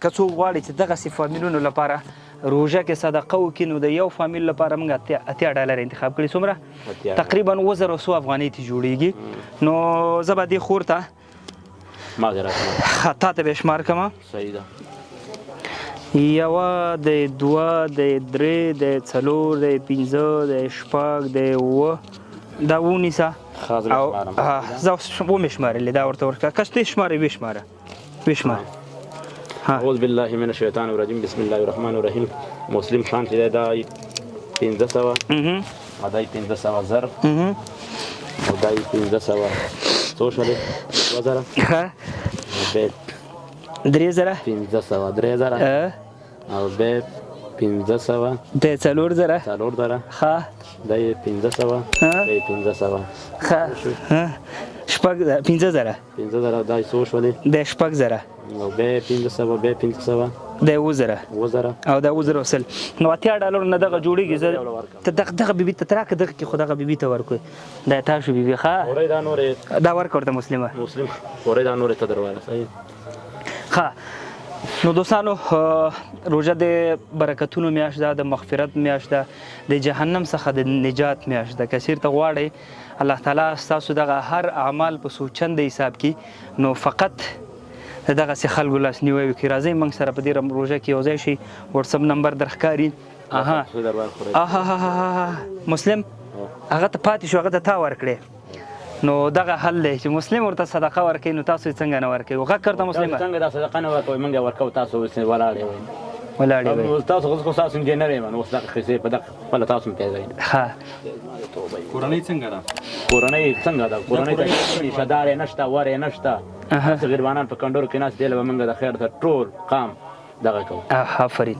که څوک غواړي چې دغسې فامیلونو لپاره روژه کې صدقه وکړي نو د یو فامیل لپاره موږ $80 انتخاب کړي. څومره؟ تقریبا 700 افغانۍ ته جوړیږي. نو زه به دې خور ته تا ته به شمار کړم. صحیح ده. 1 د 2 د 3 د 4 د 5 د 6 د 7 دا ونیسه او زه ومې شمارلې دا ورته ورکړه. که ته شمارې ویې شماره. اعوذ بالله من الشیطان الرجیم بسم الله الرحمن الرحیم. مسلم خان چې دا 1500 او دا 1500 زر او دا 1500 څو شولې 2000 به 3000 1500 3000 او به 1500 د 4000 ها دا 1500 دا 1500 ها شپږ 15000 دا څو شولې د 6000 او به 1500 به 1500 د 1000 او د 1000 وصل نو $80 نه دغه جوړیږي. زه ته دغه بیبي ته تراکه دغه کې خو دغه بیبي ته ورکوي دا تاسو بیبي ښه اورې دا نورې دا ورکړه ورته مسلم اورې دا نورې ته درواله. صحیح ښه. نو دوستانو روژه د برکتونو میاشت ده، د مغفرت میاشت ده، د جهنم څخه د نجات میاشت ده. که چېرته غواړئ الله تعالی ستاسو دغه هر اعمال په سوچنده حساب کړي نو فقط دغسې خلکو لاسنیوی وکړي. راځئ موږ سره په دې روژه کې یو ځای شي. وټساپ نمبر درښکاري. مسلم هغه ته پاتې شو، هغه ته تا ورکړې. نو دغه حل دی چې مسلم ورته صدقه ورکوي نو تاسو یې څنګه نه ورکوي؟ غږ کړه مسلم څنګه دا صدقه نه ورکوي موږ یې ورکوو تاسو ولاړې وئ تاسو خو تاسو انجینر یې اوس دغه پیسې په دغه خپله تاسو هم پیژئ. ښه کورنۍ څنګه ده؟ کورنۍ ته شدار یې نشته ور یې نشته هسې غریبانان په کنډورو کې ناست دی له به موږ د خیر د ټول قام دغه کوو. آفرین.